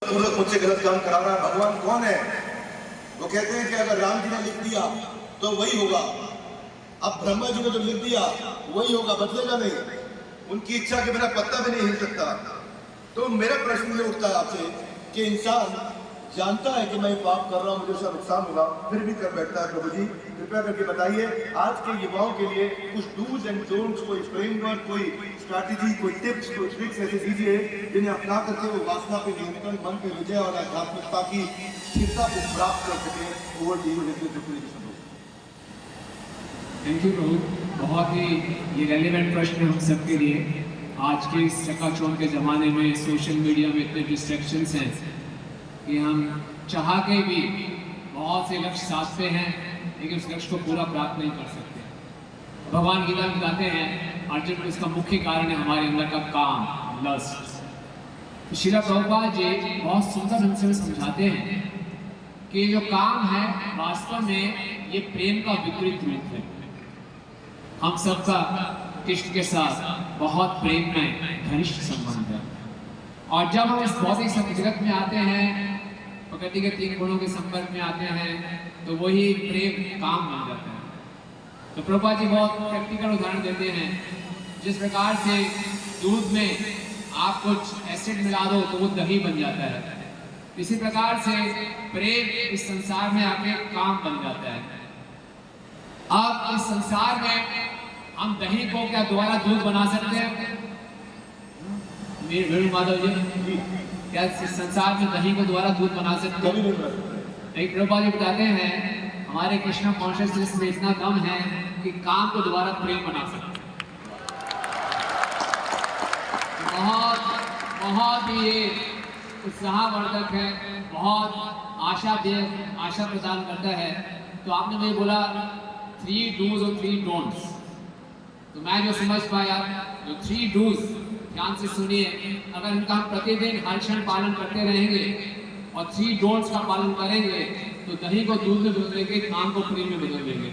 पूर्वक मुझसे गलत काम करा रहा है। भगवान कौन है? वो कहते हैं कि अगर राम जी ने लिख दिया तो वही होगा। अब ब्रह्मा जी ने जो लिख दिया वही होगा, बदलेगा नहीं। उनकी इच्छा के बिना पत्ता भी नहीं हिल सकता। तो मेरा प्रश्न ये उठता है आपसे कि इंसान जानता है कि मैं पाप कर रहा हूं, मुझे उसका नुकसान होगा, फिर भी कर बैठता है। प्रभु जी कृपया करके बताइए, आज के युवाओं के लिए कुछ डूज एंड डोंट्स, कोई फ्रेमवर्क, कोई स्ट्रैटेजी, कोई टिप्स, कोई ट्रिक्स ऐसे दीजिए जिन्हें अपना करके वो वासना पे नियंत्रण, मन पे विजय और आध्यात्मिकता की स्थिरता को प्राप्त कर सके। Over to you. Thank you प्रभु, बहुत ही ये रेलिवेंट प्रश्न है हम सबके लिए। आज के इस चकाचौंध के ज़माने में सोशल मीडिया में इतने डिस्ट्रैक्शंस हैं कि हम चाह के भी बहुत से लक्ष्य साधते हैं लेकिन उस लक्ष्य को पूरा प्राप्त नहीं कर सकते। भगवान गीता में बताते हैं अर्जुन को इसका मुख्य कारण है हमारे अंदर का काम, लस्ट। तो श्रील प्रभुपाद जी बहुत सुंदर ढंग से समझाते हैं कि जो काम है वास्तव में ये प्रेम का विपरीत रूप है। हम सबका कृष्ण के साथ बहुत प्रेम में घनिष्ठ संबंध है, और जब हम इस भौतिक जगत में आते हैं, प्रकृति के 3 गुणों के संपर्क में आते हैं, तो वही प्रेम काम बन जाता है। तो प्रभुपाद जी बहुत प्रैक्टिकल उदाहरण देते हैं। जिस प्रकार से दूध में आप कुछ एसिड मिला दो तो वो दही बन जाता है, इसी प्रकार से प्रेम इस संसार में आके काम बन जाता है। अब इस संसार में हम दही को क्या दोबारा दूध बना सकते हैं? वेणु माधव जी, क्या इस संसार में दही को दोबारा दूध बना सकते हैं? एक प्रभुपाद जी बताते हैं हमारे कृष्णा कॉन्शियसनेस में इतना दम है कि काम को दोबारा प्रेम बना सकते हैं। बहुत ही ये उत्साहवर्धक है, बहुत आशा प्रदान करता है। तो आपने मुझे बोला 3 डूज और 3 डोंट्स, तो मैं जो समझ पाया, जो 3 डूज ध्यान से सुनिए, अगर इनका हम प्रतिदिन हर क्षण पालन करते रहेंगे और 3 डोंट्स का पालन करेंगे तो दही को दूध में बदल देंगे, काम को प्रेम में बदल देंगे।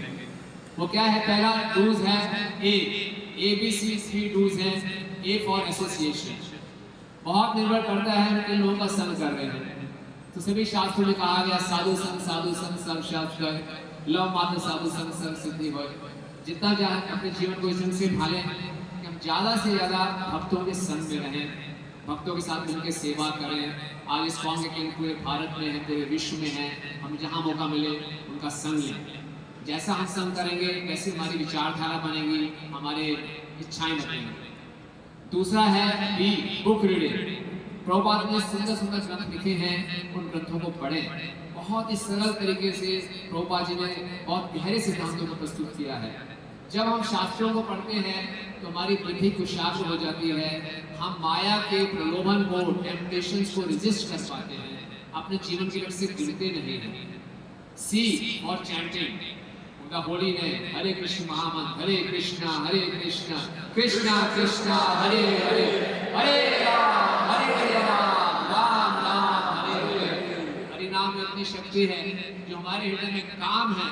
वो क्या है? पहला डूज है ABC 3 डूज है। A फॉर एसोसिएशन, बहुत निर्भर करता है हम किन लोगों का संग कर रहे हैं। तो सभी शास्त्रों में कहा गया साधु संग सब शास्त्र है, लव मात्र साधु संग सर्व सिद्धि हो। जितना चाहे अपने जीवन को इस ढंग से ढालें कि हम ज़्यादा से ज़्यादा भक्तों के संग में रहें, भक्तों के साथ मिलकर सेवा करें। आज इस कौन के पूरे भारत में है, पूरे विश्व में है, हम जहाँ मौका मिले उनका संग लें। जैसा हम संग करेंगे वैसे हमारी विचारधारा बनेगी, हमारे इच्छाएं बनेंगी। दूसरा है बी बुक रीडिंग। प्रभुपाद ने सुंदर सुंदर ग्रंथ लिखे हैं, उन ग्रंथों को पढ़ें। बहुत ही सरल तरीके से प्रभुपाद जी ने बहुत गहरे सिद्धांतों को प्रस्तुत किया है। जब हम शास्त्रों को पढ़ते हैं तो हमारी बुद्धि कुशाग्र हो जाती है, हम माया के प्रलोभन को, टेम्पटेशंस को रेजिस्ट कर पाते हैं, अपने जीवन की लक्ष्य से गिरते नहीं हैं। सी और चैंटिंग, उनका होली ने हरे कृष्ण महामंत्र, हरे कृष्णा कृष्णा कृष्णा हरे हरे, हरे राम राम राम हरे हरे। हरि नाम में इतनी शक्ति है जो हमारे हृदय में काम है